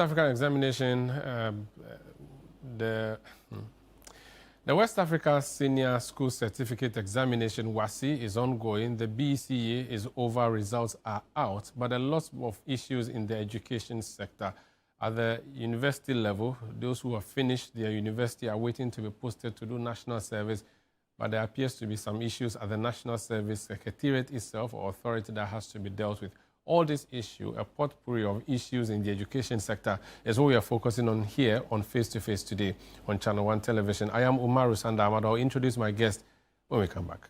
West African examination, the West Africa Senior School Certificate Examination, WASSCE, is ongoing. The BCA is over, results are out, but there are lots of issues in the education sector. At the university level, those who have finished their university are waiting to be posted to do national service, but there appears to be some issues at the National Service Secretariat itself, or authority, that has to be dealt with. All this issue, a potpourri of issues in the education sector, is what we are focusing on here on Face to Face today on Channel 1 Television. I am Umaru Sanda Amadu. I'll introduce my guest when we come back.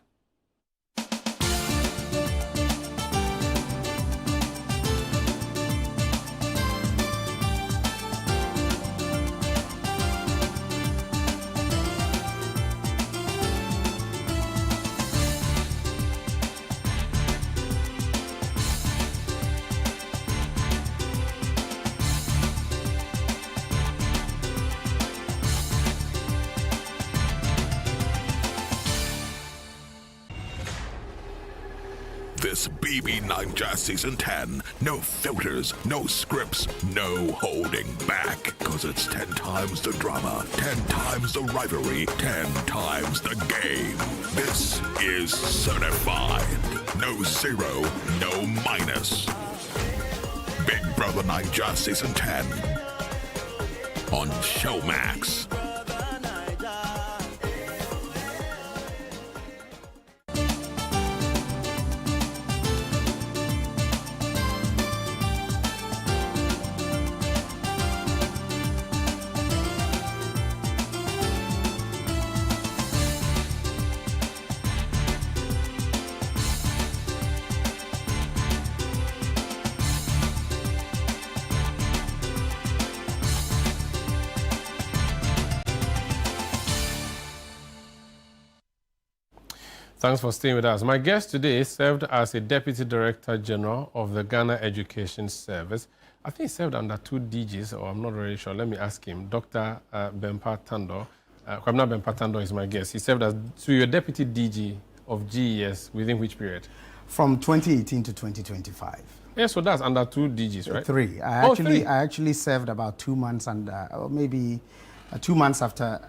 This BB9 Season 10. No filters, no scripts, no holding back. Because it's 10 times the drama, 10 times the rivalry, 10 times the game. This is certified. No zero, no minus. Big Brother Niger Season 10 on Showmax. Thanks for staying with us. My guest today served as a Deputy Director General of the Ghana Education Service. I think he served under 2 DGs, or I'm not really sure. Let me ask him. Dr. Bempah Tandoh. Kwabena Bempah Tandoh is my guest. He served as your Deputy DG of GES within which period? From 2018 to 2025. Yeah, so that's under 2 DGs, right? 3. I actually served about 2 months under, or maybe 2 months after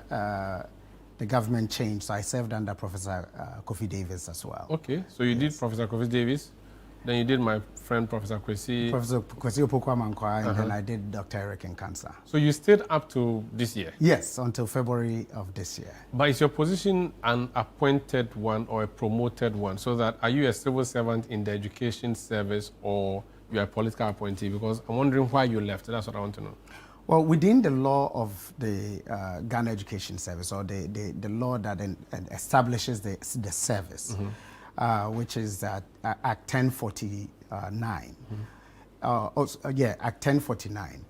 the government changed. So I served under Professor Kofi Davis as well. Okay, so you did Professor Kofi Davis, then you did my friend Professor Kwesi. Professor Kwesi Opoku-Amankwa, and then I did Dr. Eric Nkansa. So you stayed up to this year? Yes, until February of this year. But is your position an appointed one or a promoted one? So that, are you a civil servant in the education service, or you are a political appointee? Because I'm wondering why you left. That's what I want to know. Well, within the law of the Ghana Education Service, or the law that establishes the service, which is Act 1049. Act 1049.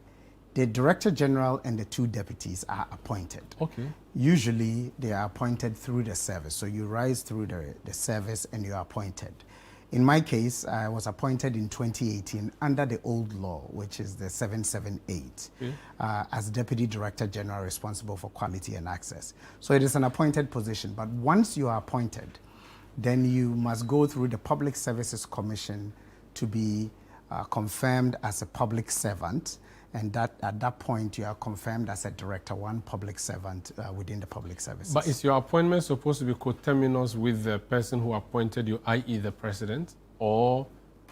The Director General and the 2 deputies are appointed. Okay. Usually, they are appointed through the service. So you rise through the service and you are appointed. In my case, I was appointed in 2018 under the old law, which is the 778, as Deputy Director General responsible for quality and access. So it is an appointed position, but once you are appointed, then you must go through the Public Services Commission to be confirmed as a public servant, and that at that point you are confirmed as a Director 1 public servant within the public services. But is your appointment supposed to be coterminous with the person who appointed you, i.e. the President, or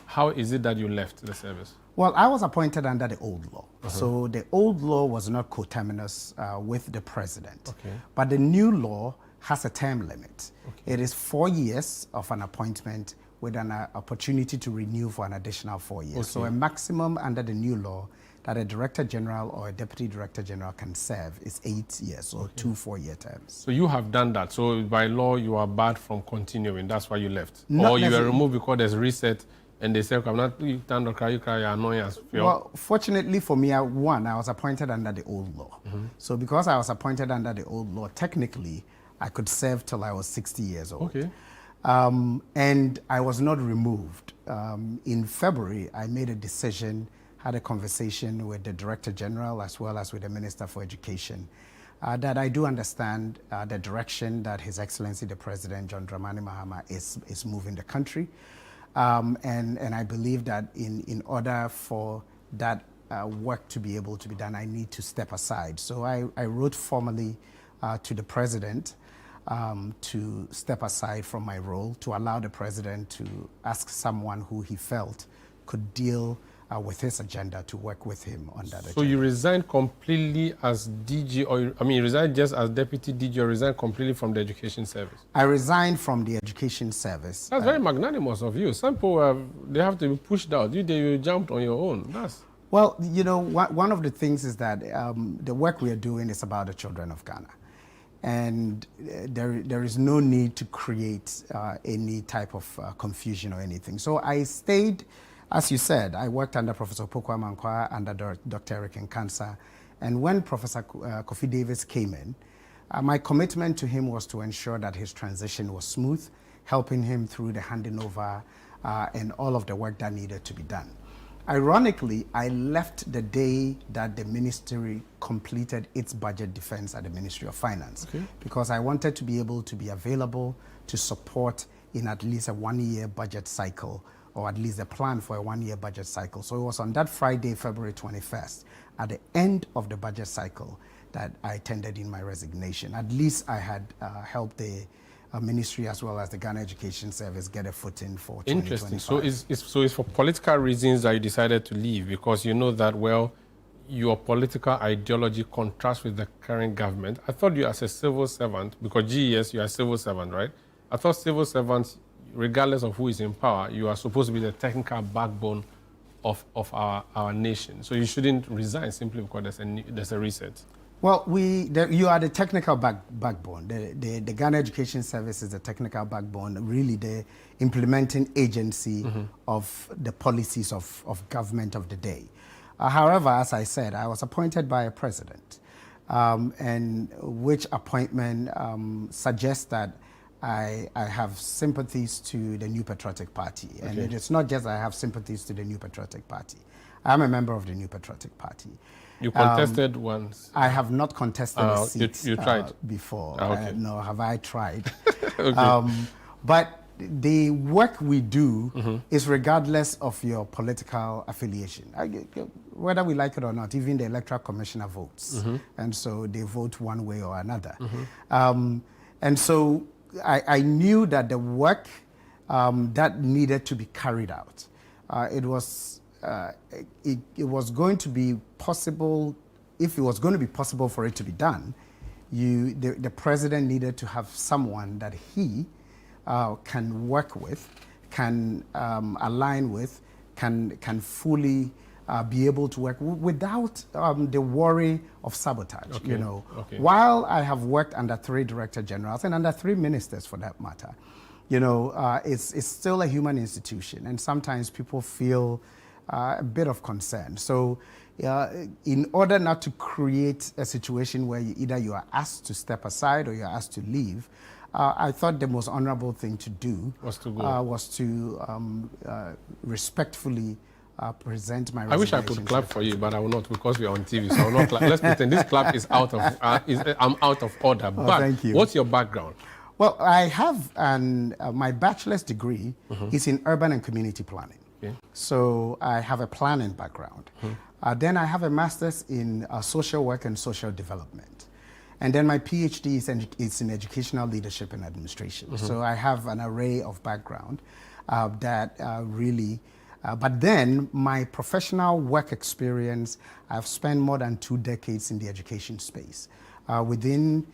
how is it that you left the service? Well, I was appointed under the old law. So the old law was not coterminous with the President. Okay. But the new law has a term limit. Okay. It is 4 years of an appointment with an opportunity to renew for an additional 4 years. Okay. So a maximum under the new law that a Director General or a Deputy Director General can serve is 8 years, or 2 4-year terms. So you have done that. So by law, you are barred from continuing. That's why you left. Not or you were removed because there's reset, and they say, I'm not annoyance. Well, fortunately for me, I was appointed under the old law. So because I was appointed under the old law, technically, I could serve till I was 60 years old. Okay. And I was not removed. In February, I made a decision, had a conversation with the Director General as well as with the Minister for Education, that I do understand the direction that His Excellency the President, John Dramani Mahama, is moving the country. And I believe that in order for that work to be able to be done, I need to step aside. So I wrote formally to the president to step aside from my role, to allow the president to ask someone who he felt could deal with his agenda to work with him on that agenda. So you resigned completely as DG, or you resigned just as deputy DG, or resigned completely from the education service? I resigned from the education service. That's very magnanimous of you. Some people, they have to be pushed out. You jumped on your own. Well, you know, one of the things is that the work we are doing is about the children of Ghana. And there is no need to create any type of confusion or anything. So I stayed. As you said, I worked under Professor Pokwah Mankwa, under Dr. Eric Nkansa. And when Professor Kofi Davis came in, my commitment to him was to ensure that his transition was smooth, helping him through the handing over and all of the work that needed to be done. Ironically, I left the day that the ministry completed its budget defense at the Ministry of Finance, because I wanted to be able to be available to support in at least a one-year budget cycle, or at least a plan for a one-year budget cycle. So it was on that Friday, February 21st, at the end of the budget cycle, that I tendered in my resignation. At least I had helped the ministry as well as the Ghana Education Service get a footing for 2025. Interesting. So it's for political reasons that you decided to leave, because you know that, well, your political ideology contrasts with the current government. I thought you as a civil servant, because GES, you are a civil servant, right? I thought civil servants, regardless of who is in power, you are supposed to be the technical backbone of our nation. So you shouldn't resign simply because there's a reset. Well, you are the technical backbone. The Ghana Education Service is the technical backbone, really the implementing agency of the policies of government of the day. However, as I said, I was appointed by a president, and which appointment suggests that I have sympathies to the New Patriotic Party. And it is not just I have sympathies to the New Patriotic Party. I'm a member of the New Patriotic Party. You contested once? I have not contested a seat you tried before. No, have I tried? But the work we do is regardless of your political affiliation. Whether we like it or not, even the Electoral Commissioner votes. And so they vote one way or another. And so I knew that the work that needed to be carried out, it was going to be possible. If it was going to be possible for it to be done, the president needed to have someone that he can work with, can align with, can fully be able to work without the worry of sabotage. You know, while I have worked under 3 director generals and under 3 ministers for that matter, you know, it's still a human institution, and sometimes people feel a bit of concern. So in order not to create a situation where either you are asked to step aside or you're asked to leave, I thought the most honorable thing to do was to respectfully present my resignation. I wish I could clap for you, but I will not, because we are on TV, so I will not clap. Let's pretend this clap is out of, I'm out of order. Oh, but thank you. What's your background? Well, I have my bachelor's degree is in urban and community planning. So I have a planning background. Then I have a master's in social work and social development. And then my PhD is in educational leadership and administration. So I have an array of background that really, but then my professional work experience, I've spent more than 2 decades in the education space within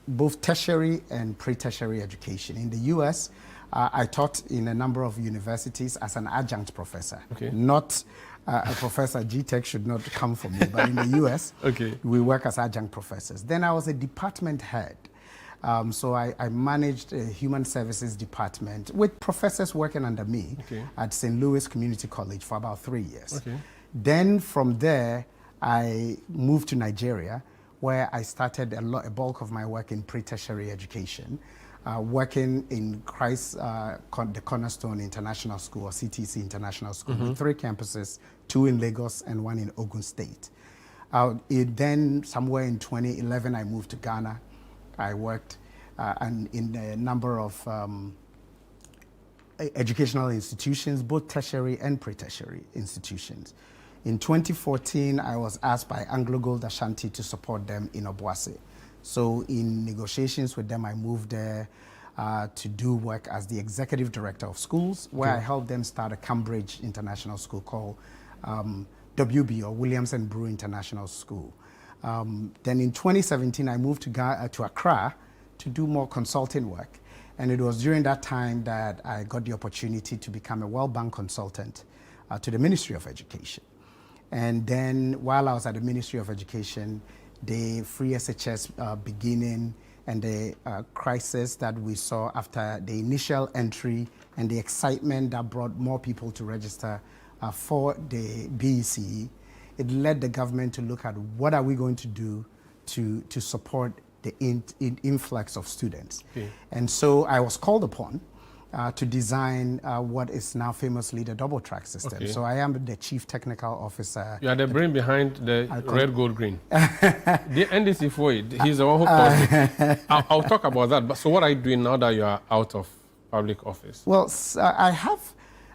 both tertiary and pre-tertiary education. In the US, I taught in a number of universities as an adjunct professor, not a professor. GTech should not come for me, but in the US, we work as adjunct professors. Then I was a department head. So I managed a human services department with professors working under me at St. Louis Community College for about 3 years. Then from there, I moved to Nigeria, where I started a bulk of my work in pre-tertiary education, working in Christ, the Cornerstone International School, or CTC International School, with 3 campuses, 2 in Lagos and 1 in Ogun State. Then somewhere in 2011, I moved to Ghana. I worked in a number of educational institutions, both tertiary and pre-tertiary institutions. In 2014, I was asked by Anglo Gold Ashanti to support them in Obuasi. So in negotiations with them, I moved there to do work as the executive director of schools, where I helped them start a Cambridge international school called WB, or Williams and Brew International School. Then in 2017, I moved to Accra to do more consulting work. And it was during that time that I got the opportunity to become a World Bank consultant to the Ministry of Education. And then while I was at the Ministry of Education, the free SHS beginning and the crisis that we saw after the initial entry and the excitement that brought more people to register for the BECE, it led the government to look at what are we going to do to support the influx of students. Okay. And so I was called upon to design what is now famously the double track system. Okay. So I am the chief technical officer. You are the brain behind the red, gold, green. The NDC for it, he's the one who caused it. I'll talk about that. But so what are you doing now that you are out of public office? Well,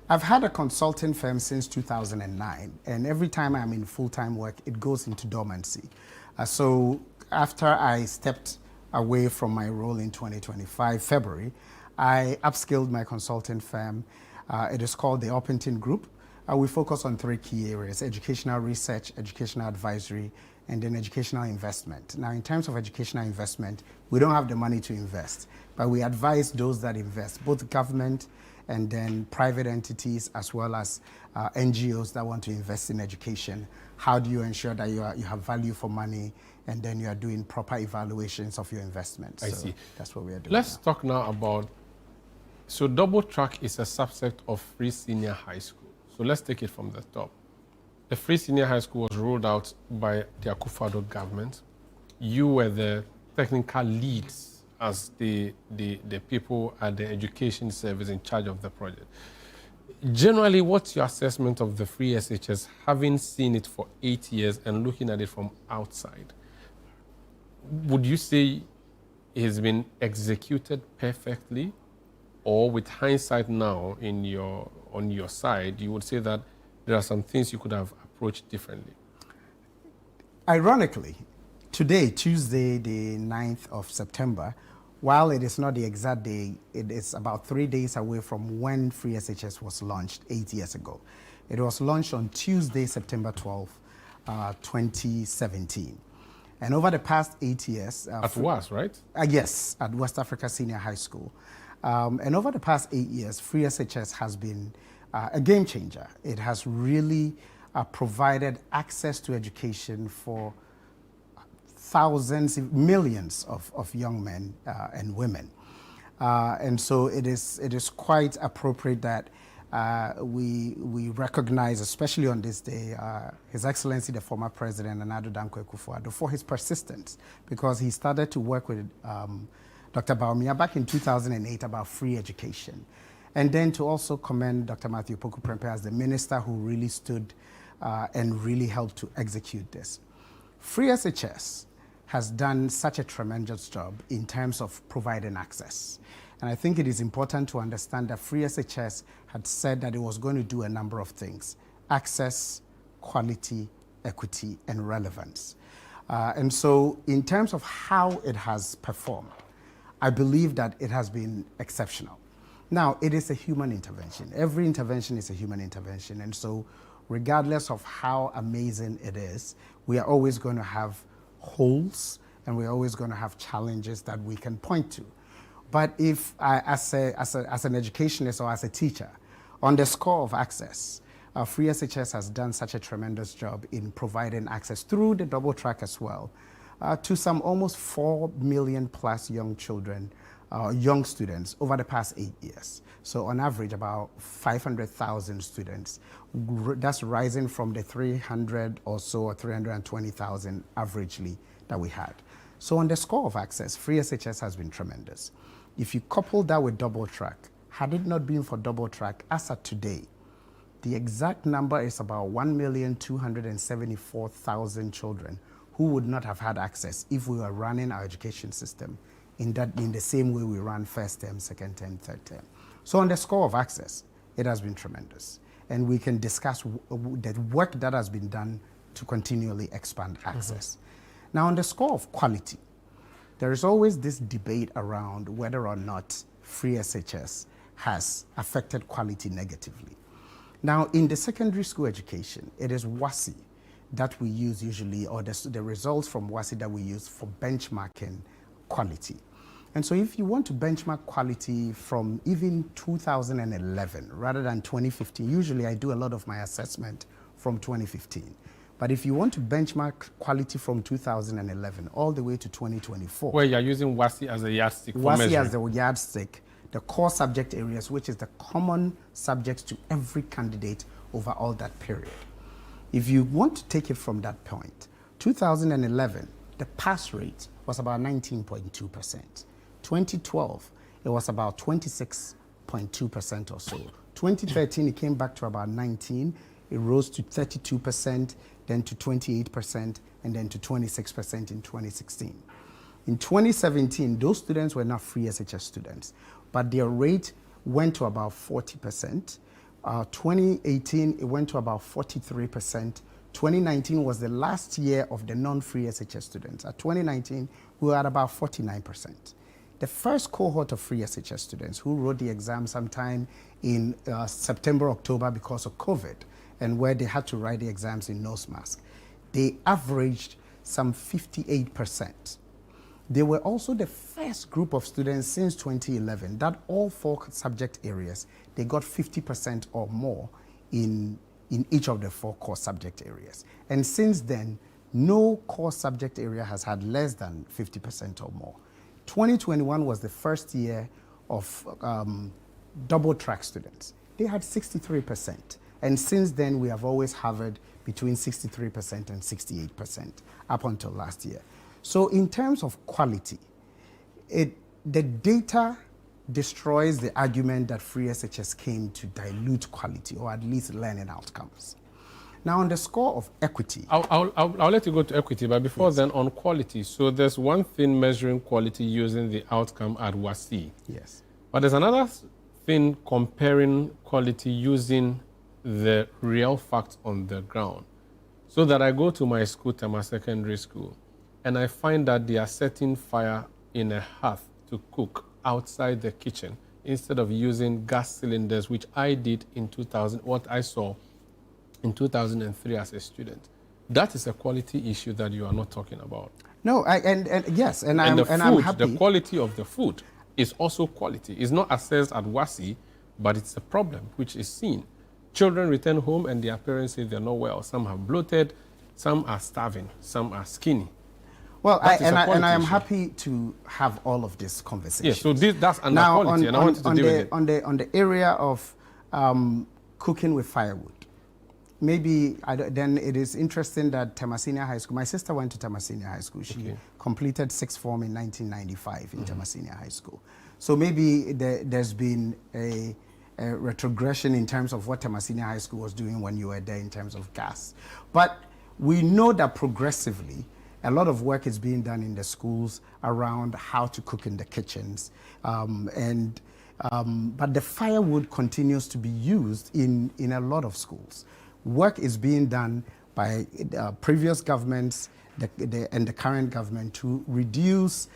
I've had a consulting firm since 2009, and every time I'm in full-time work, it goes into dormancy. So after I stepped away from my role in 2025, February, I upskilled my consulting firm. It is called the Orpington Group. We focus on 3 key areas: educational research, educational advisory, and then educational investment. Now, in terms of educational investment, we don't have the money to invest, but we advise those that invest, both government and then private entities, as well as NGOs that want to invest in education. How do you ensure that you have value for money, and then you are doing proper evaluations of your investments? I see. That's what we are doing. Let's talk now about, so double track is a subset of free senior high school. So let's take it from the top. The free senior high school was rolled out by the Akufo-Addo government. You were the technical leads as the people at the education service in charge of the project. Generally, what's your assessment of the free SHS, having seen it for 8 years and looking at it from outside? Would you say it has been executed perfectly, or with hindsight now on your side, you would say that there are some things you could have approached differently? Ironically, today, Tuesday, the 9th of September, while it is not the exact day, it is about 3 days away from when Free SHS was launched 8 years ago. It was launched on Tuesday, September 12th, 2017. And over the past 8 years... at WAS, right? Yes, at West Africa Senior High School. And over the past 8 years, Free SHS has been a game changer. It has really provided access to education for thousands, millions of young men and women. And so it is quite appropriate that we recognize, especially on this day, His Excellency the former President Nana Addo Dankwa Akufo-Addo for his persistence, because he started to work with Dr. Baumia back in 2008 about free education. And then to also commend Dr. Matthew Poku Prempeh as the minister who really stood and really helped to execute this. Free SHS has done such a tremendous job in terms of providing access. And I think it is important to understand that Free SHS had said that it was going to do a number of things: access, quality, equity, and relevance. And so in terms of how it has performed, I believe that it has been exceptional. Now, it is a human intervention. Every intervention is a human intervention. And so regardless of how amazing it is, we are always going to have holes, and we're always going to have challenges that we can point to. But if as an educationist or as a teacher, on the score of access, Free SHS has done such a tremendous job in providing access through the double track as well to some almost 4 million plus young children, young students over the past 8 years. So on average, about 500,000 students. That's rising from the 300 or so, or 320,000 averagely that we had. So on the score of access, Free SHS has been tremendous. If you couple that with double track, had it not been for double track, as of today, the exact number is about 1,274,000 children who would not have had access if we were running our education system in the same way we ran first term, second term, third term. So on the score of access, it has been tremendous. and we can discuss the work that has been done to continually expand access. Now, on the score of quality, there is always this debate around whether or not free SHS has affected quality negatively. Now, in the secondary school education, it is WASI that we use usually, or the results from WASI that we use for benchmarking quality. And so if you want to benchmark quality from even 2011 rather than 2015, usually I do a lot of my assessment from 2015. But if you want to benchmark quality from 2011 all the way to 2024. Where you're using WASI as a yardstick for measuring. WASI as the yardstick, the core subject areas, which is the common subjects to every candidate over all that period. If you want to take it from that point, 2011, the pass rate was about 19.2%. 2012, it was about 26.2% or so. 2013, it came back to about 19. It rose to 32%, then to 28%, and then to 26% in 2016. In 2017, those students were not free SHS students, but their rate went to about 40%. 2018, it went to about 43%. 2019 was the last year of the non-free SHS students. At 2019, we were at about 49%. The first cohort of free SHS students who wrote the exam sometime in September, October because of COVID, and where they had to write the exams in nose mask, they averaged some 58%. They were also the first group of students since 2011 that all 4 subject areas, they got 50% or more in each of the 4 core subject areas. And since then, no core subject area has had less than 50% or more. 2021 was the first year of double track students. They had 63%. And since then, we have always hovered between 63% and 68% up until last year. So in terms of quality, the data destroys the argument that free SHS came to dilute quality or at least learning outcomes. Now, on the score of equity... I'll let you go to equity, but before then, on quality. So there's one thing measuring quality using the outcome at WASI. Yes. But there's another thing comparing quality using the real facts on the ground. So that I go to my school, Tema Secondary School, and I find that they are setting fire in a hearth to cook outside the kitchen instead of using gas cylinders, which I did in 2000, what I saw in 2003 as a student. That is a quality issue that you are not talking about. No, yes, and I'm happy. The quality of the food is also quality. It's not assessed at WASI, but it's a problem which is seen. Children return home and their parents say they're not well. Some have bloated, some are starving, some are skinny. Well, I am happy to have all of this conversation. Yes, so that's under quality, and I wanted to deal with it. On the area of cooking with firewood, maybe then it is interesting that Tema Senior High School, my sister went to Tema Senior High School. She completed 6th form in 1995 in Tema Senior High School. So maybe there's been a retrogression in terms of what Tema Senior High School was doing when you were there in terms of gas. But we know that progressively, a lot of work is being done in the schools around how to cook in the kitchens. But the firewood continues to be used in a lot of schools. Work is being done by previous governments and the current government to reduce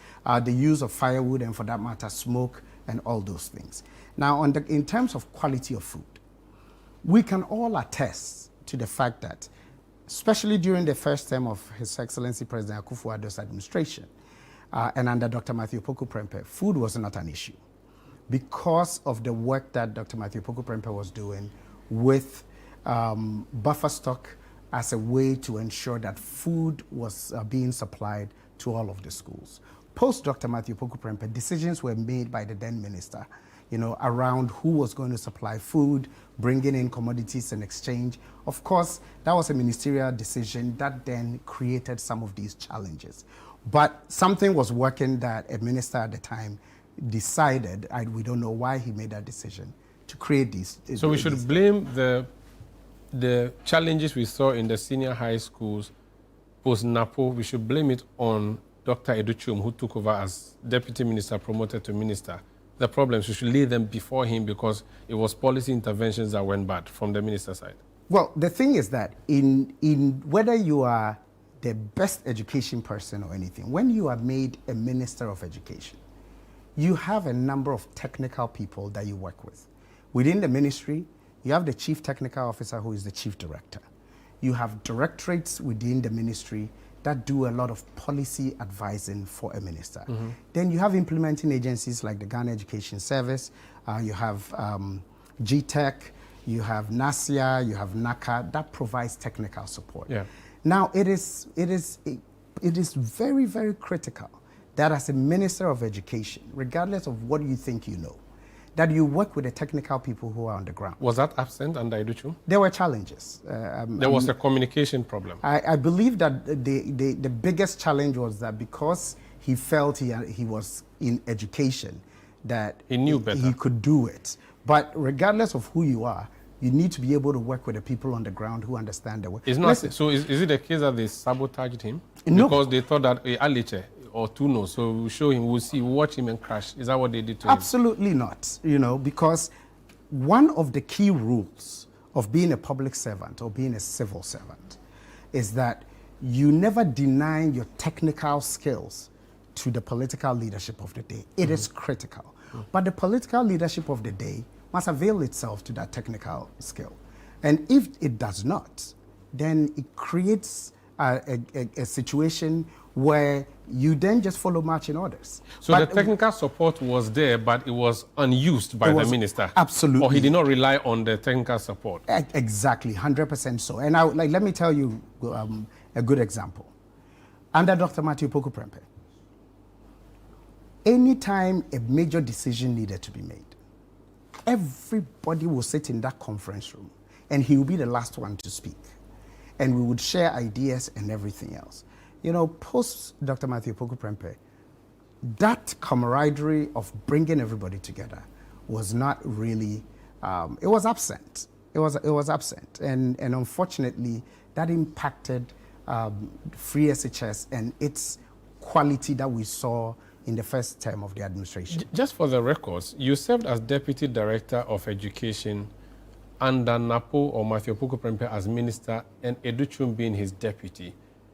the use of firewood and, for that matter, smoke and all those things. Now, in terms of quality of food, we can all attest to the fact that, especially during the first term of His Excellency President Akufo-Addo's administration and under Dr. Matthew Opoku Prempeh, food was not an issue because of the work that Dr. Matthew Opoku Prempeh was doing with buffer stock as a way to ensure that food was being supplied to all of the schools. Post Dr. Matthew Opoku Prempeh, decisions were made by the then minister, around who was going to supply food, bringing in commodities and exchange. Of course, that was a ministerial decision that then created some of these challenges. But something was working that a minister at the time decided, we don't know why he made that decision, to create these. So we should blame the challenges we saw in the senior high schools post-NAPO, we should blame it on Dr. Educhum, who took over as deputy minister, promoted to minister, the problems, you should lay them before him because it was policy interventions that went bad from the minister's side? Well, the thing is that in whether you are the best education person or anything, when you are made a minister of education, you have a number of technical people that you work with. Within the ministry, you have the chief technical officer who is the chief director. You have directorates within the ministry that do a lot of policy advising for a minister. Then you have implementing agencies like the Ghana Education Service, you have GTEC, you have NASIA, you have NACA, that provides technical support. Yeah. Now, it is very, very critical that as a Minister of Education, regardless of what you think you know, that you work with the technical people who are on the ground. Was that absent under Educhum? There were challenges. There was a communication problem. I believe that the biggest challenge was that because he felt he was in education, that He knew better. He could do it. But regardless of who you are, you need to be able to work with the people on the ground who understand the work. It's not, so is it the case that they sabotaged him? No. Because they thought that Aliche or Tuno, so we'll show him, we'll see, watch him and crash. Is that what they did to him? Absolutely not, because one of the key rules of being a public servant or being a civil servant is that you never deny your technical skills to the political leadership of the day. It is critical. But the political leadership of the day must avail itself to that technical skill. And if it does not, then it creates a situation where you then just follow marching orders. So the technical support was there, but it was unused by the minister? Absolutely. Or he did not rely on the technical support? Exactly, 100% so. And let me tell you a good example. Under Dr. Matthew Poku Prempeh, anytime a major decision needed to be made, everybody will sit in that conference room and he will be the last one to speak. And we would share ideas and everything else. Post Dr. Matthew Poku Prempeh, that camaraderie of bringing everybody together was not really, it was absent. It was absent. And unfortunately, that impacted Free SHS and its quality that we saw in the first term of the administration. Just for the records, you served as Deputy Director of Education under Napo or Matthew Poku Prempeh as Minister and Educhum being his deputy.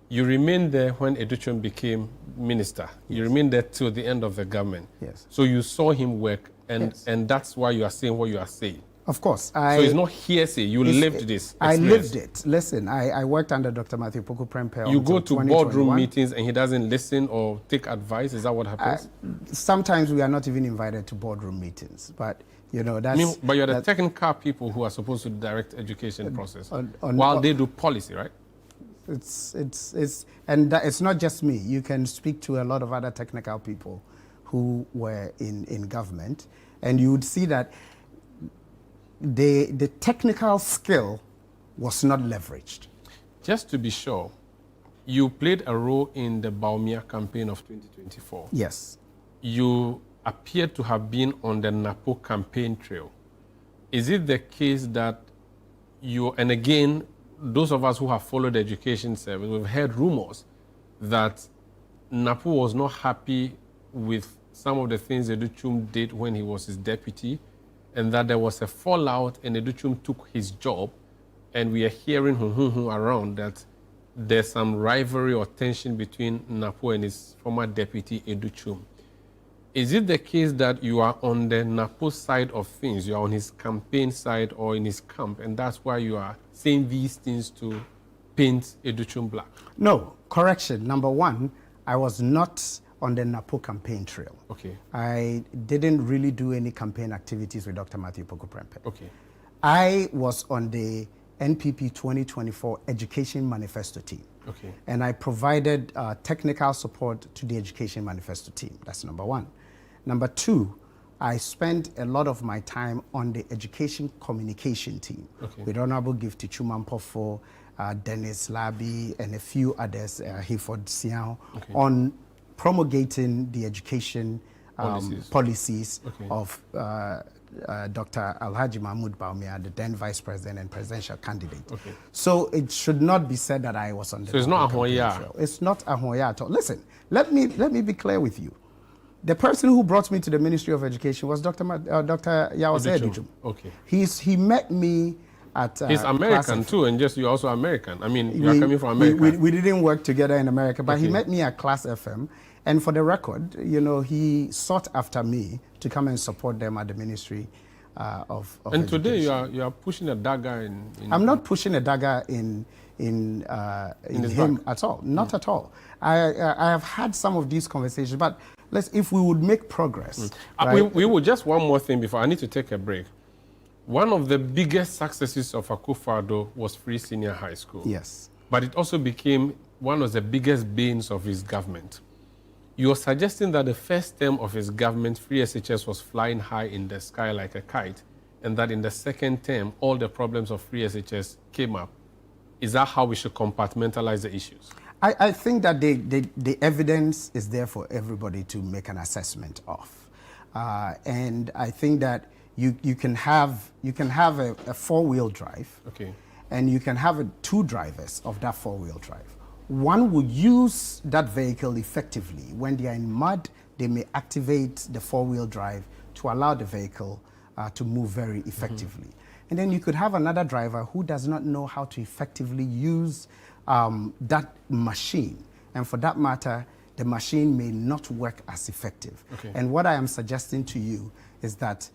You remained there when Educhum became Minister. Yes. You remained there till the end of the government. Yes. So you saw him work and, yes. and that's why you are saying what you are saying. Of course. So it's not hearsay. You lived this experience. I lived it. Listen, I worked under Dr. Matthew Poku Prempeh. You go to boardroom meetings and he doesn't listen or take advice. Is that what happens? Sometimes we are not even invited to boardroom meetings. But, that's... but you're the technical people who are supposed to direct education process while they do policy, right? It's not just me. You can speak to a lot of other technical people who were in government, and you would see that the technical skill was not leveraged. Just to be sure, you played a role in the Baumia campaign of 2024. Yes. You appeared to have been on the Napo campaign trail. Is it the case that and again, those of us who have followed the education service, we've heard rumors that Napo was not happy with some of the things Educhum did when he was his deputy, and that there was a fallout and Educhum took his job, and we are hearing around that there's some rivalry or tension between Napo and his former deputy Educhum. Is it the case that you are on the Napo side of things, you are on his campaign side or in his camp, and that's why you are saying these things to paint Educhum black? No, correction. Number one, I was not on the Napo campaign trail. Okay. I didn't really do any campaign activities with Dr. Matthew Poku Prempeh. Okay. I was on the NPP 2024 Education Manifesto team. Okay. And I provided technical support to the Education Manifesto team. That's number one. Number two, I spent a lot of my time on the Education Communication team with Honorable Gifty Chumampofo, Dennis Labi, and a few others, Hayford Siao, on promulgating the education policies of Dr. Alhaji Mahmoud Baumia, the then Vice President and presidential candidate. So it should not be said that I was on the... So it's not Ahoya? It's not Ahoya at all. Listen, let me be clear with you. The person who brought me to the Ministry of Education was Dr. Yawase Adujum. Okay. He met me at He's American too, and just you're also American. I mean, you are coming from America. We didn't work together in America, but Okay. he met me at Class FM. And for the record, you know, he sought after me to come and support them at the Ministry of And Education. today you are pushing a dagger in I'm not pushing a dagger in him at all. Not at all. I have had some of these conversations, but if we would make progress. Right? We will just one more thing before I need to take a break. One of the biggest successes of Akufo-Addo was Free Senior High School. Yes. But it also became one of the biggest banes of his government. You're suggesting that the first term of his government, Free SHS, was flying high in the sky like a kite, and that in the second term, all the problems of Free SHS came up. Is that how we should compartmentalize the issues? I think that the evidence is there for everybody to make an assessment of. And I think that you can have a four-wheel drive, Okay. and you can have two drivers of that four-wheel drive. One would use that vehicle effectively. When they are in mud, they may activate the four-wheel drive to allow the vehicle to move very effectively. And then you could have another driver who does not know how to effectively use that machine. And for that matter, the machine may not work as effective. Okay. And what I am suggesting to you is that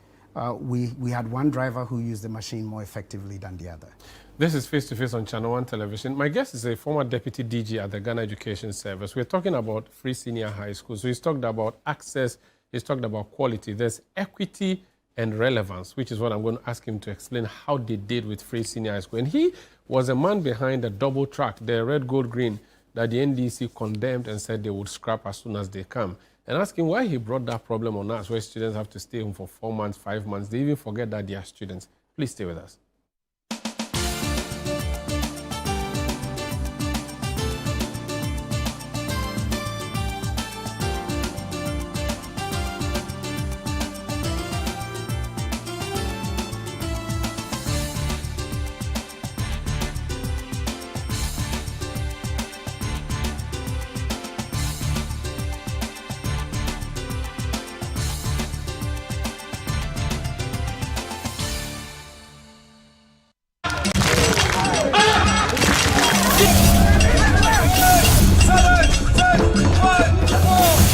we had one driver who used the machine more effectively than the other. This is Face to Face on Channel 1 Television. My guest is a former Deputy DG at the Ghana Education Service. We're talking about Free Senior High School. So he's talked about access, he's talked about quality. There's equity and relevance, which is what I'm going to ask him to explain how they did with Free Senior High School. And he was a man behind the double track, the red, gold, green, that the NDC condemned and said they would scrap as soon as they come. And ask him why he brought that problem on us, where students have to stay home for 4 months, 5 months. They even forget that they are students. Please stay with us.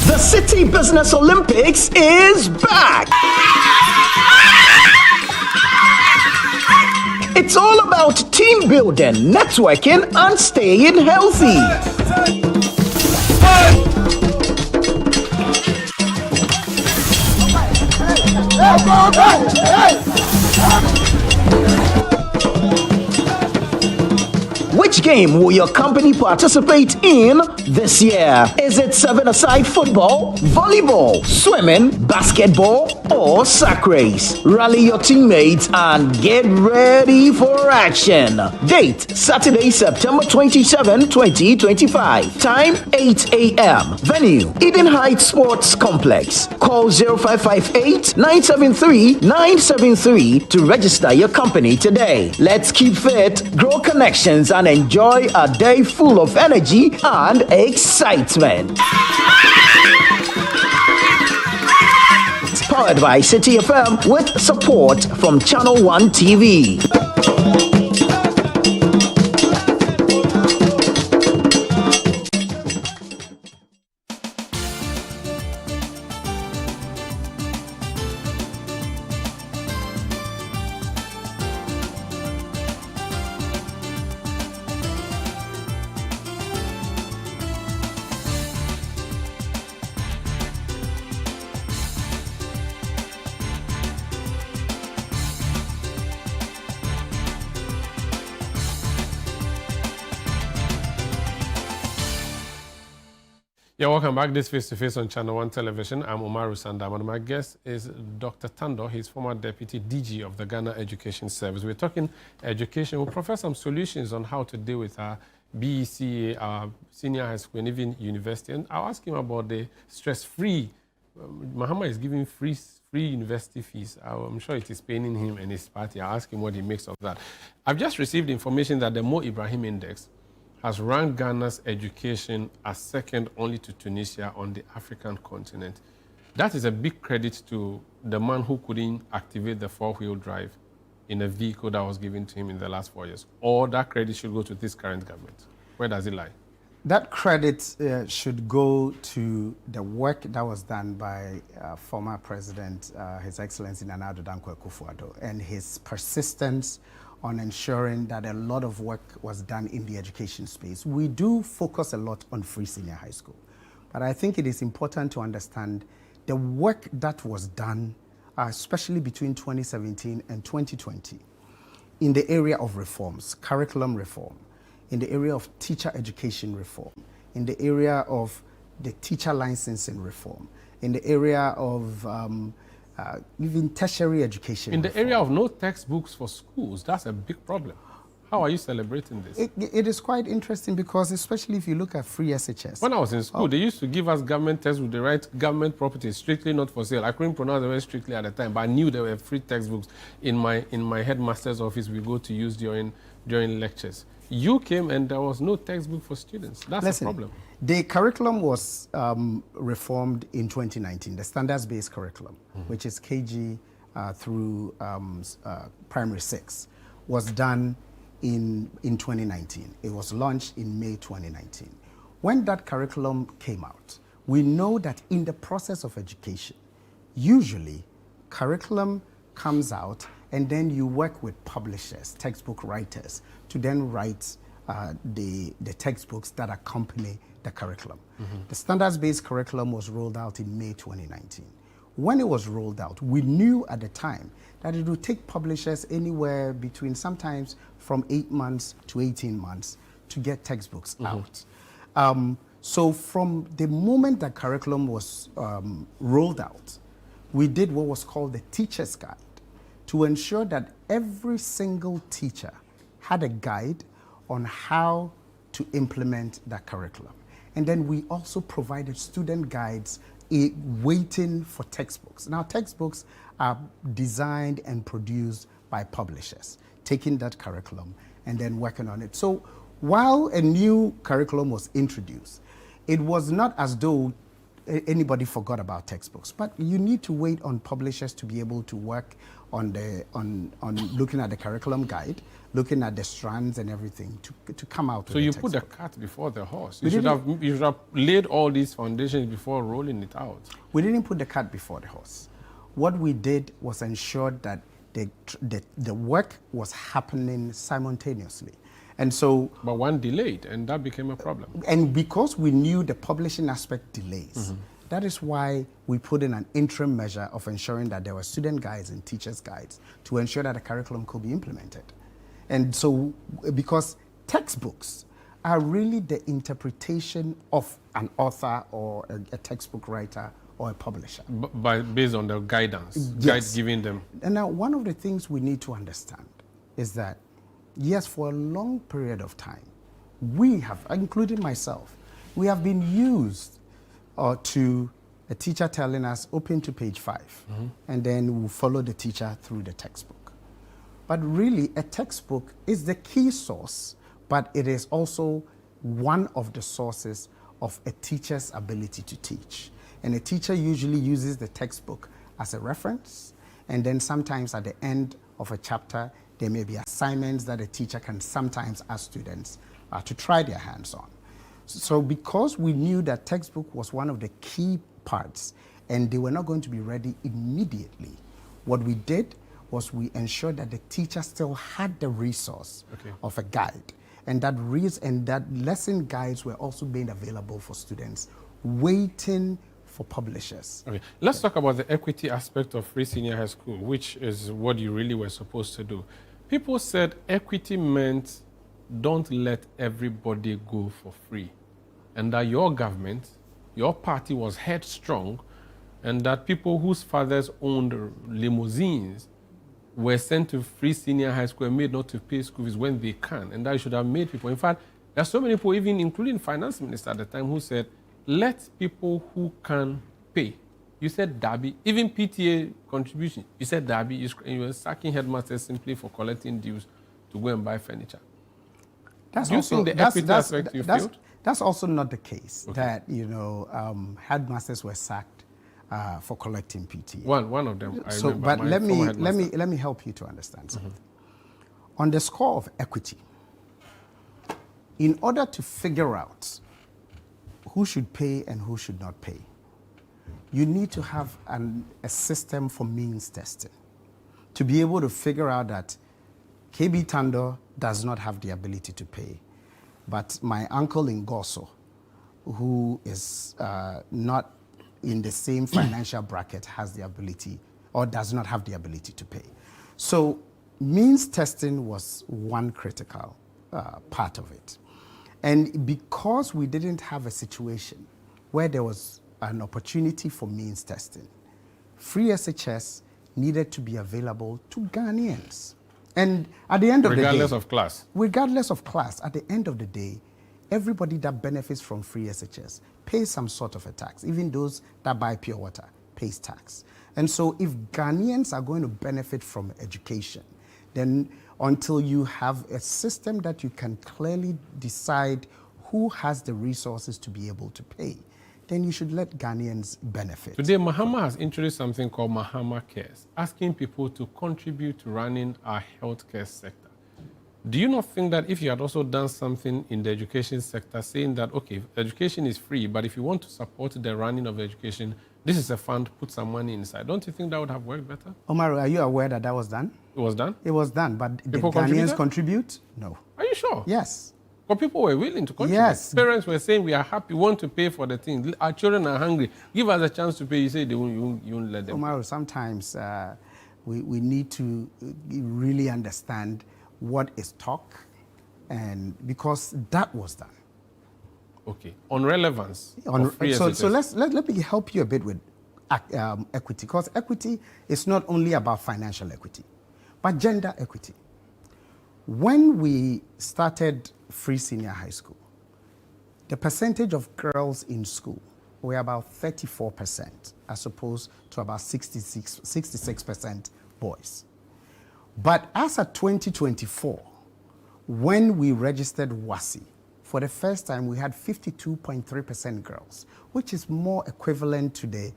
The City Business Olympics is back! It's all about team building, networking, and staying healthy. Which game will your company participate in this year? Is it 7-a-side football, volleyball, swimming, basketball, or sack race? Rally your teammates and get ready for action. Date, Saturday, September 27, 2025. Time, 8 a.m. Venue, Eden Heights Sports Complex. Call 0558-973-973 to register your company today. Let's keep fit, grow connections, and enjoy a day full of energy and excitement. It's powered by City FM with support from Channel 1 TV. Yeah, welcome back. This Face to Face on Channel 1 Television. I'm Umaru Sanda Amadu. My guest is Dr. Tandoh. He's former Deputy DG of the Ghana Education Service. We're talking education. We'll profess some solutions on how to deal with our BECA, our senior high school, and even university. And I'll ask him about the stress-free. Mahama is giving free university fees. I'm sure it is paining him and his party. I'll ask him what he makes of that. I've just received information that the Mo Ibrahim Index has ranked Ghana's education as second only to Tunisia on the African continent. That is a big credit to the man who couldn't activate the four-wheel drive in a vehicle that was given to him in the last 4 years. Or that credit should go to this current government. Where does it lie? That credit should go to the work that was done by former President, His Excellency Nana Addo Dankwa Akufo-Addo, and his persistence on ensuring that a lot of work was done in the education space. We do focus a lot on free senior high school, but I think it is important to understand the work that was done, especially between 2017 and 2020, in the area of reforms, curriculum reform, in the area of teacher education reform, in the area of the teacher licensing reform, in the area of even tertiary education in the reform. area of no textbooks for schools, that's a big problem. How are you celebrating this? It is quite interesting because, especially if you look at free SHS. When I was in school, they used to give us government textbooks, the right government property, strictly not for sale. I couldn't pronounce the word strictly at the time, but I knew there were free textbooks in my headmaster's office we go to use during lectures. You came and there was no textbook for students. That's a problem. The curriculum was reformed in 2019, the standards-based curriculum, which is KG through primary 6, was done in 2019. It was launched in May 2019. When that curriculum came out, we know that in the process of education, usually curriculum comes out and then you work with publishers, textbook writers, to then write the textbooks that accompany the curriculum. The standards-based curriculum was rolled out in May 2019. When it was rolled out, we knew at the time that it would take publishers anywhere between sometimes from 8 months to 18 months to get textbooks out. So from the moment that curriculum was rolled out, we did what was called the teacher's guide to ensure that every single teacher had a guide on how to implement that curriculum. And then we also provided student guides waiting for textbooks. Now, textbooks are designed and produced by publishers, taking that curriculum and then working on it. So while a new curriculum was introduced, it was not as though anybody forgot about textbooks, but you need to wait on publishers to be able to work on looking at the curriculum guide, looking at the strands and everything to come out. So you put the cart before the horse. You should have laid all these foundations before rolling it out. We didn't put the cart before the horse. What we did was ensure that the work was happening simultaneously. And so, but one delayed, and that became a problem. And because we knew the publishing aspect delays, that is why we put in an interim measure of ensuring that there were student guides and teachers' guides to ensure that the curriculum could be implemented. And so, because textbooks are really the interpretation of an author or a textbook writer or a publisher. Based on the guidance, Yes. guides given them. And now, one of the things we need to understand is that, yes, for a long period of time, we have, including myself, we have been used to a teacher telling us, open to page 5, and then we'll follow the teacher through the textbook. But really, a textbook is the key source, but it is also one of the sources of a teacher's ability to teach. And a teacher usually uses the textbook as a reference, and then sometimes at the end of a chapter, there may be assignments that a teacher can sometimes ask students to try their hands on. So because we knew that textbook was one of the key parts and they were not going to be ready immediately, what we did was we ensured that the teacher still had the resource of a guide. And that lesson guides were also being available for students waiting for publishers. Okay, let's talk about the equity aspect of free senior high school, which is what you really were supposed to do. People said equity meant don't let everybody go for free, and that your government, your party was headstrong, and that people whose fathers owned limousines were sent to free senior high school and made not to pay school fees when they can, and that should have made people. In fact, there are so many people, even including finance minister at the time, who said, let people who can pay. You said Darby, even PTA contribution. You said Darby, you were sacking headmasters simply for collecting dues to go and buy furniture. That's Do you also, think the equity aspect you failed? That's also not the case, that, headmasters were sacked for collecting PTA. One of them. I So, remember. but let me help you to understand something. On the score of equity, in order to figure out who should pay and who should not pay, you need to have a system for means testing to be able to figure out that KB Tandoh does not have the ability to pay, but my uncle in Goso, who is not in the same financial bracket, has the ability or does not have the ability to pay. So means testing was one critical part of it. And because we didn't have a situation where there was an opportunity for means testing, free SHS needed to be available to Ghanaians. And at the end of the day, regardless of class. Regardless of class, at the end of the day, everybody that benefits from free SHS pays some sort of a tax. Even those that buy pure water pays tax. And so if Ghanaians are going to benefit from education, then until you have a system that you can clearly decide who has the resources to be able to pay, then you should let Ghanaians benefit. Today, Mahama has introduced something called Mahama Cares, asking people to contribute to running our healthcare sector. Do you not think that if you had also done something in the education sector, saying that, okay, education is free, but if you want to support the running of education, this is a fund, put some money inside. Don't you think that would have worked better? Umaru, are you aware that that was done? It was done? It was done, but did People Ghanaians contribute? No. Are you sure? Yes. But people were willing to contribute. Yes. Parents were saying, we are happy, we want to pay for the thing. Our children are hungry. Give us a chance to pay. You say you won't let them. Umaru, sometimes we need to really understand what is talk, and because that was done. Okay. On relevance. So let me help you a bit with equity, because equity is not only about financial equity, but gender equity. When we started free senior high school, the percentage of girls in school were about 34%, as opposed to about 66% boys. But as of 2024, when we registered WASI, for the first time we had 52.3% girls, which is more equivalent to the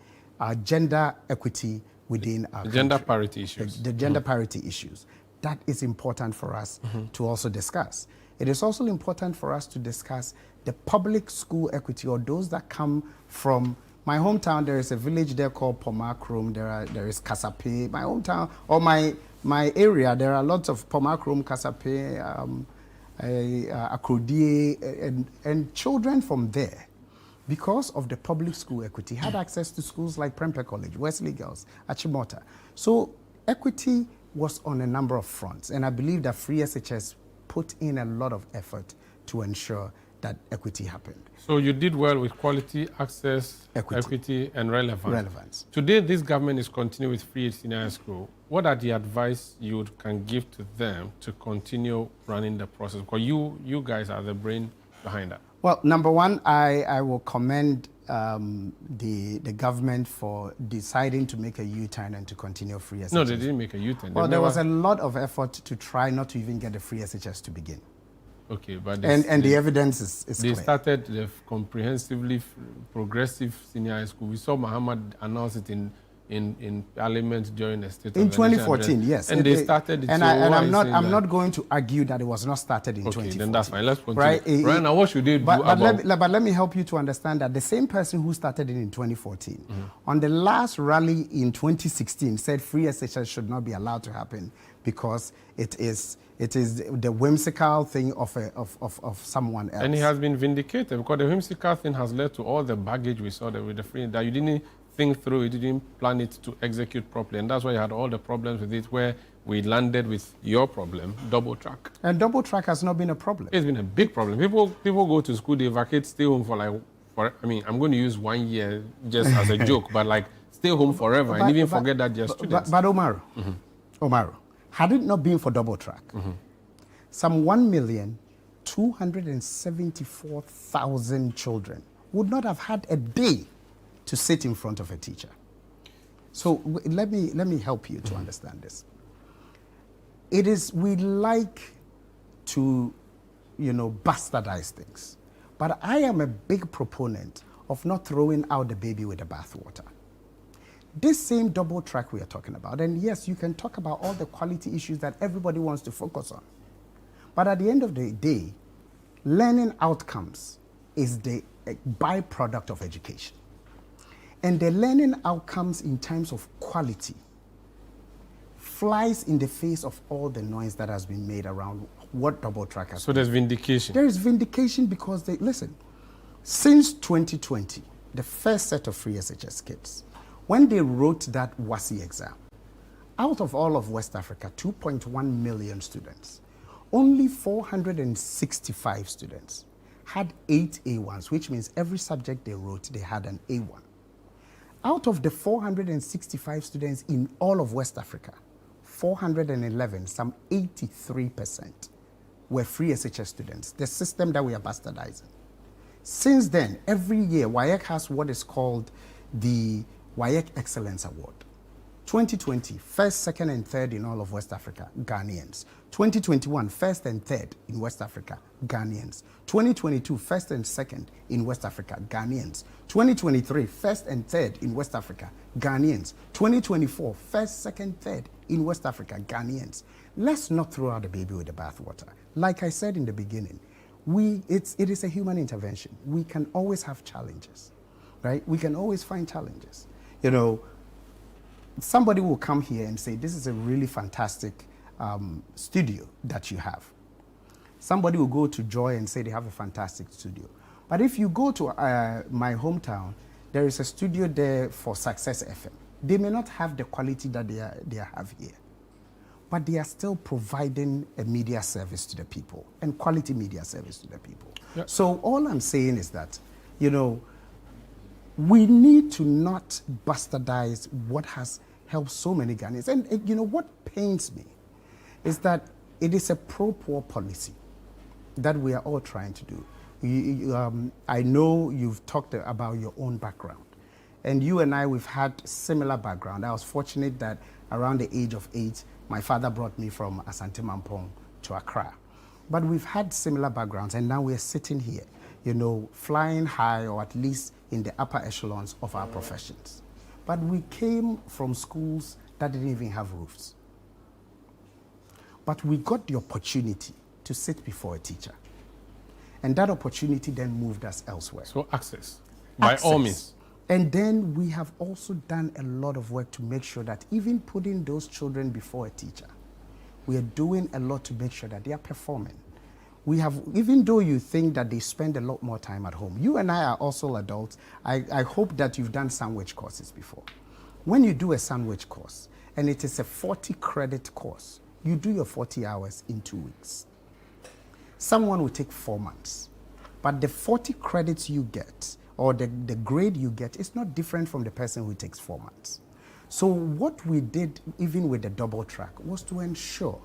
gender equity within our gender country. parity issues. The gender parity issues. That is important for us to also discuss. It is also important for us to discuss the public school equity, or those that come from my hometown. There is a village there called Pomakrom. There is Kasape. My hometown, or my area, there are lots of Pomakrom, Kasape, Akrodie, and children from there, because of the public school equity, had access to schools like Prempeh College, Wesley Girls, Achimota. So equity was on a number of fronts, and I believe that free SHS put in a lot of effort to ensure that equity happened. So you did well with quality, access, equity and relevance. Today, this government is continuing with free senior high school. What are the advice you can give to them to continue running the process? Because you guys are the brain behind that. Well, number one, I will commend the government for deciding to make a U-turn and to continue free SHS. No, they didn't make a U-turn. Well, there was a lot of effort to try not to even get the free SHS to begin. Okay, but the evidence is they clear. started the comprehensively progressive senior high school. We saw Muhammad announce it in Parliament during the State of in the Nation 2014, address. yes. And they started it. And, so I'm not going to argue that it was not started in 2014. Then that's fine. Let's continue. Right now, what should they do but let me help you to understand that the same person who started it in 2014, on the last rally in 2016, said free SHS should not be allowed to happen because it is the whimsical thing of someone else. And he has been vindicated, because the whimsical thing has led to all the baggage we saw with the free, that you didn't think through, you didn't plan it to execute properly. And that's why you had all the problems with it, where we landed with your problem, double track. And double track has not been a problem. It's been a big problem. People go to school, they vacate, stay home for I'm going to use 1 year just as a joke, but stay home forever and even forget that they're students. But Umaru, had it not been for double track, some 1,274,000 children would not have had a day to sit in front of a teacher. So let me help you to understand this. We like to, bastardize things, but I am a big proponent of not throwing out the baby with the bathwater. this same double track we are talking about, and yes, you can talk about all the quality issues that everybody wants to focus on. But at the end of the day, learning outcomes is the byproduct of education. And the learning outcomes in terms of quality flies in the face of all the noise that has been made around what double track has. So there's vindication. There is vindication because listen, since 2020, the first set of free SHS kids, when they wrote that WASI exam, out of all of West Africa, 2.1 million students, only 465 students had 8 A1s, which means every subject they wrote, they had an A1. Out of the 465 students in all of West Africa, 411, some 83%, were free SHS students, the system that we are bastardizing. Since then, every year, WAEC has what is called the WAEC Excellence Award. 2020, first, second, and third in all of West Africa, Ghanaians. 2021, first and third in West Africa, Ghanaians. 2022, first and second in West Africa, Ghanaians. 2023, first and third in West Africa, Ghanaians. 2024, first, second, third in West Africa, Ghanaians. Let's not throw out the baby with the bathwater. Like I said in the beginning, it is a human intervention. We can always have challenges, right? We can always find challenges. You know, somebody will come here and say, this is a really fantastic studio that you have. Somebody will go to Joy and say they have a fantastic studio. But if you go to my hometown, there is a studio there for Success FM. They may not have the quality that they have here, but they are still providing a media service to the people and quality media service to the people. Yep. So all I'm saying is that, you know, we need to not bastardize what has helped so many Ghanaians. And you know, what pains me is that it is a pro-poor policy that we are all trying to do. I know you've talked about your own background. And you and I, we've had similar background. I was fortunate that around the age of 8, my father brought me from Asante Mampong to Accra. But we've had similar backgrounds, and now we're sitting here, you know, flying high, or at least in the upper echelons of our professions. But we came from schools that didn't even have roofs. But we got the opportunity to sit before a teacher. And that opportunity then moved us elsewhere. So access, by all means. And then we have also done a lot of work to make sure that even putting those children before a teacher, we are doing a lot to make sure that they are performing. We have, even though you think that they spend a lot more time at home, you and I are also adults. I hope that you've done sandwich courses before. When you do a sandwich course, and it is a 40-credit course, you do your 40 hours in 2 weeks. Someone will take 4 months, but the 40 credits you get, or the grade you get, is not different from the person who takes 4 months. So what we did, even with the double track, was to ensure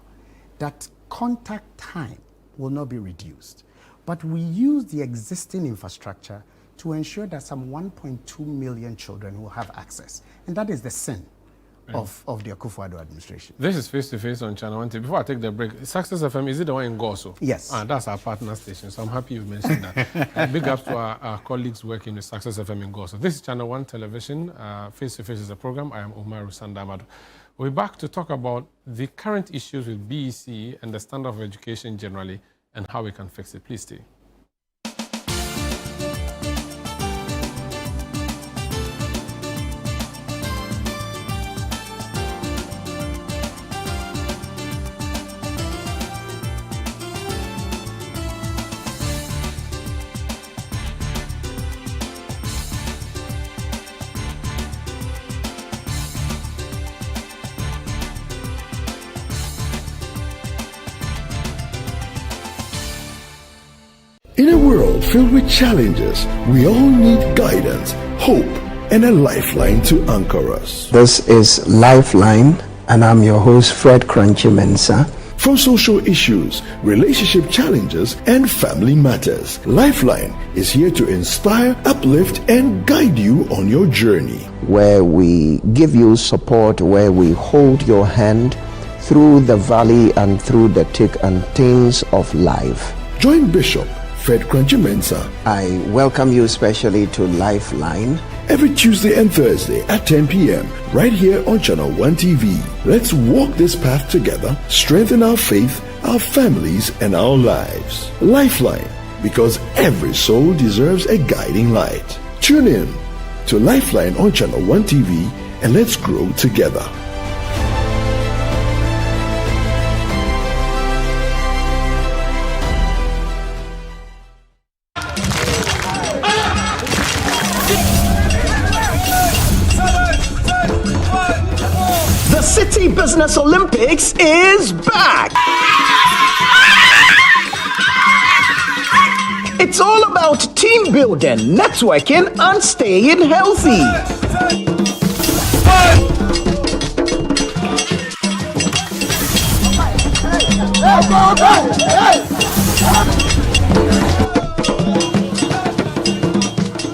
that contact time will not be reduced. But we use the existing infrastructure to ensure that some 1.2 million children will have access. And that is the sin of the Akufo-Addo administration. This is face-to-face on Channel 1. Before I take the break, Success FM, is it the one in Goso? Yes. That's our partner station, so I'm happy you mentioned that. Big ups to our colleagues working with Success FM in Goso. This is Channel 1 Television. Face-to-face is a program. I am Umaru Sanda Amadu. We're back to talk about the current issues with BEC and the standard of education generally and how we can fix it. Please stay. In a world filled with challenges, we all need guidance, hope, and a lifeline to anchor us. This is Lifeline, and I'm your host, Fred Crunchy Mensah. From social issues, relationship challenges, and family matters, Lifeline is here to inspire, uplift, and guide you on your journey. Where we give you support, where we hold your hand through the valley and through the thick and thins of life. Join Bishop Fred Crunchy Mensah. I welcome you especially to Lifeline. Every Tuesday and Thursday at 10 p.m. right here on Channel 1 TV. Let's walk this path together, strengthen our faith, our families, and our lives. Lifeline, because every soul deserves a guiding light. Tune in to Lifeline on Channel 1 TV and let's grow together. The City Business Olympics is back! It's all about team building, networking, and staying healthy.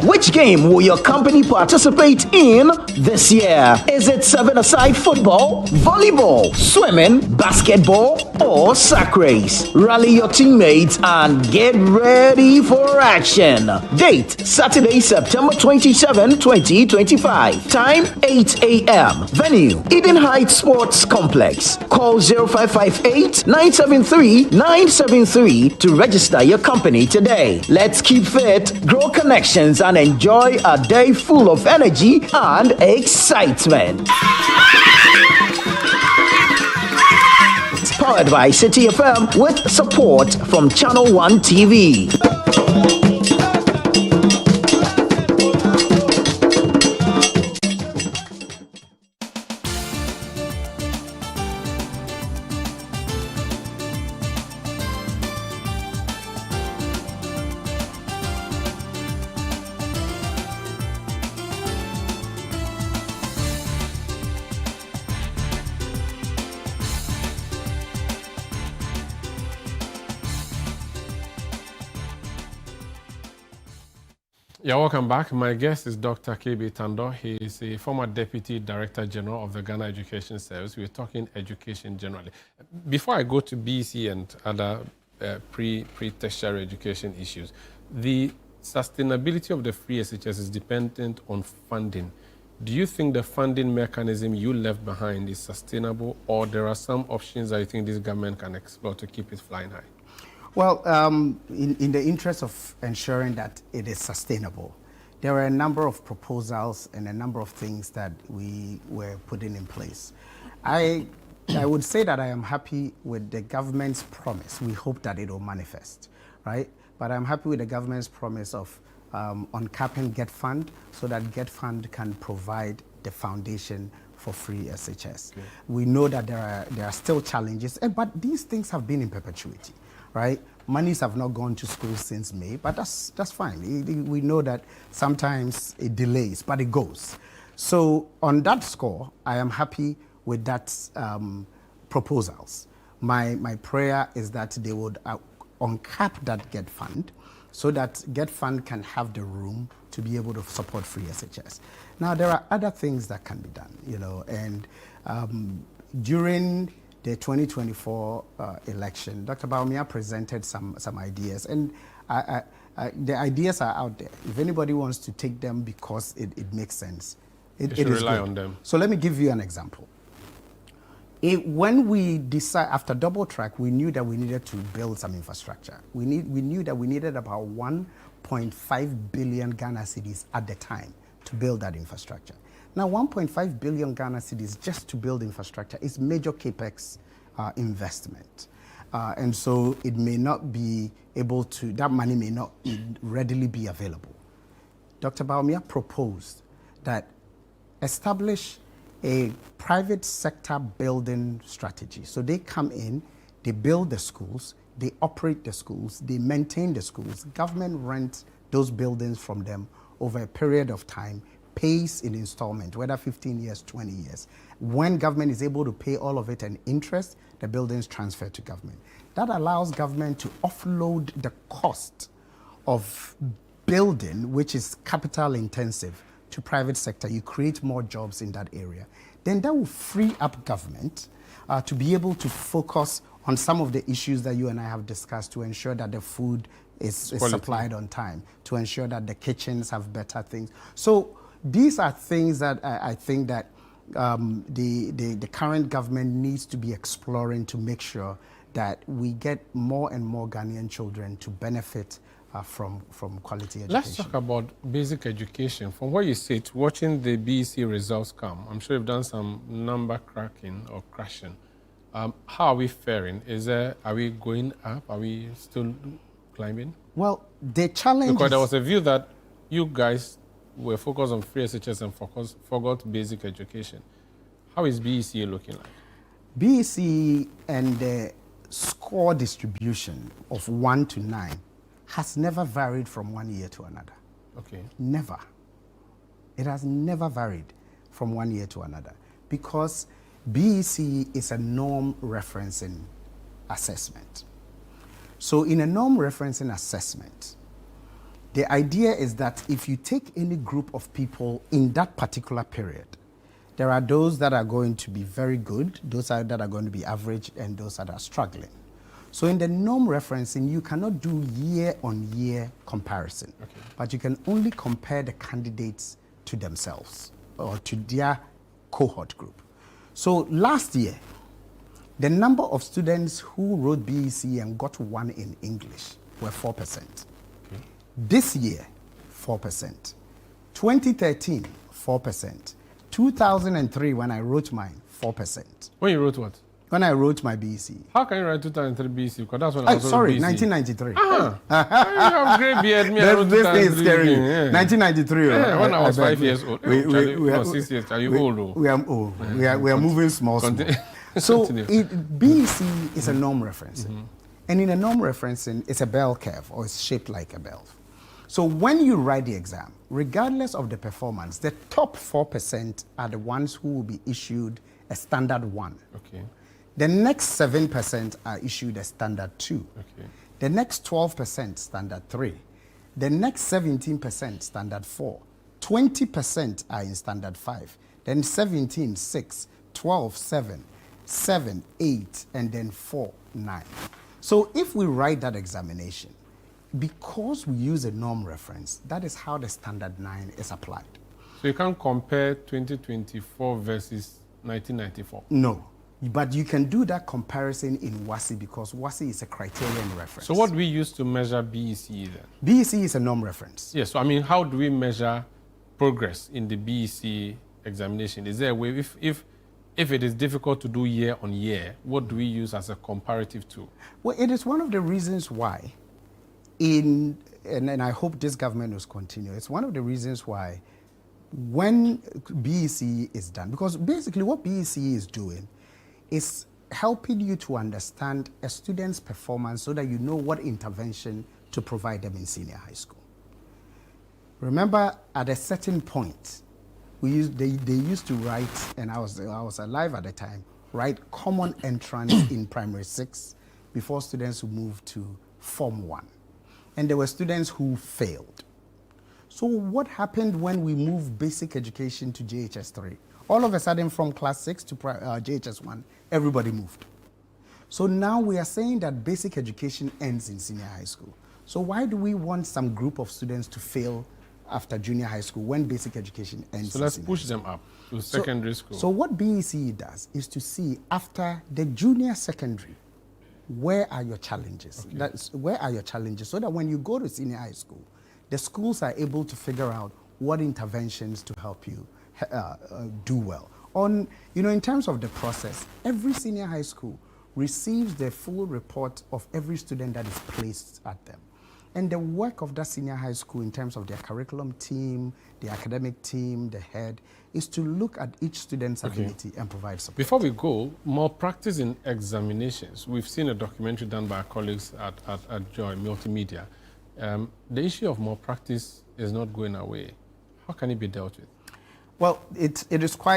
Which game will your company participate in this year? Is it 7-a-side football, volleyball, swimming, basketball, or sack race? Rally your teammates and get ready for action. Date, Saturday, September 27, 2025. Time, 8 a.m. Venue, Eden Heights Sports Complex. Call 0558-973-973 to register your company today. Let's keep fit, grow connections, and enjoy a day full of energy and excitement. It's powered by City FM with support from Channel 1 TV. Yeah, welcome back. My guest is Dr. Kwabena Tandoh. He is a former Deputy Director General of the Ghana Education Service. We're talking education generally. Before I go to BC and other pre-tertiary education issues, the sustainability of the free SHS is dependent on funding. Do you think the funding mechanism you left behind is sustainable, or there are some options that you think this government can explore to keep it flying high? Well, in the interest of ensuring that it is sustainable, there are a number of proposals and a number of things that we were putting in place. I would say that I am happy with the government's promise. We hope that it will manifest, right? But I'm happy with the government's promise of uncapping Get Fund so that Get Fund can provide the foundation for free SHS. Okay. We know that there are still challenges, but these things have been in perpetuity. Right? Monies have not gone to school since May, but that's fine. We know that sometimes it delays, but it goes. So on that score, I am happy with that proposals. My prayer is that they would uncap that Get Fund so that Get Fund can have the room to be able to support free SHS. Now, there are other things that can be done, and during the 2024 election, Dr. Bawumia presented some ideas, and the ideas are out there. If anybody wants to take them because it makes sense, it is rely on them. So let me give you an example. When we decide after double track, we knew that we needed to build some infrastructure. We knew that we needed about 1.5 billion Ghana cedis at the time to build that infrastructure. Now, 1.5 billion Ghana cedis just to build infrastructure is major capex investment. And so it may not be able to, that money may not readily be available. Dr. Bawumia proposed that establish a private sector building strategy. So they come in, they build the schools, they operate the schools, they maintain the schools. Government rents those buildings from them over a period of time, pays in installment, whether 15 years, 20 years. When government is able to pay all of it and interest, the buildings transfer to government. That allows government to offload the cost of building, which is capital intensive, to private sector. You create more jobs in that area. Then that will free up government to be able to focus on some of the issues that you and I have discussed to ensure that the food is supplied on time, to ensure that the kitchens have better things. So these are things that I think that the current government needs to be exploring to make sure that we get more and more Ghanaian children to benefit from quality education. Let's talk about basic education. From what you said, watching the BEC results come, I'm sure you've done some number cracking or crashing. How are we faring? Are we going up? Are we still climbing? Well, the challenge because there was a view that you guys were focused on free SHS and forgot basic education. How is BEC looking like? BEC and the score distribution of 1 to 9 has never varied from one year to another. Okay. Never. It has never varied from one year to another because BEC is a norm referencing assessment. So in a norm referencing assessment, the idea is that if you take any group of people in that particular period, there are those that are going to be very good, those that are going to be average, and those that are struggling. So in the norm referencing, you cannot do year-on-year comparison, but you can only compare the candidates to themselves or to their cohort group. So last year, the number of students who wrote BEC and got 1 in English were 4%. This year, 4%. 2013, 4%. 2003, when I wrote mine, 4%. When you wrote what? When I wrote my BEC. How can you write 2003 BEC? Because that's when I was sorry, BEC. 1993. You have great beard. Me, I wrote This thing is 2003. scary. Yeah. 1993. Yeah, when I was 5 years old. We No, 6 years. Are you old? Though? We are old. We are moving small. So BEC is a norm referencing. And in a norm referencing, it's a bell curve, or it's shaped like a bell. So when you write the exam, regardless of the performance, the top 4% are the ones who will be issued a standard 1. Okay. The next 7% are issued a standard 2. Okay. The next 12% standard 3. The next 17% standard 4. 20% are in standard 5. Then 17, 6, 12, 7, 7, 8, and then 4, 9. So if we write that examination, because we use a norm reference, that is how the standard 9 is applied. So you can't compare 2024 versus 1994? No. But you can do that comparison in WASI because WASI is a criterion reference. So what do we use to measure BEC then? BEC is a norm reference. Yes, so I mean, how do we measure progress in the BEC examination? Is there a way, if it is difficult to do year on year, what do we use as a comparative tool? Well, it is one of the reasons why, and I hope this government will continue, it's one of the reasons why when BEC is done, because basically what BEC is doing is helping you to understand a student's performance so that you know what intervention to provide them in senior high school. Remember, at a certain point, they used to write, and I was alive at the time, write common entrance in primary 6 before students would move to Form 1. And there were students who failed. So what happened when we moved basic education to JHS 3? All of a sudden, from class 6 to JHS 1, everybody moved. So now we are saying that basic education ends in senior high school. So why do we want some group of students to fail after junior high school when basic education ends? So let's push them up to secondary school. So what BEC does is to see after the junior secondary, where are your challenges? Okay. Where are your challenges? So that when you go to senior high school, the schools are able to figure out what interventions to help you do well. In terms of the process, every senior high school receives the full report of every student that is placed at them. And the work of that senior high school in terms of their curriculum team, the academic team, the head, is to look at each student's ability and provide support. Before we go, malpractice in examinations. We've seen a documentary done by our colleagues at Joy Multimedia. The issue of malpractice is not going away. How can it be dealt with? Well, it is quite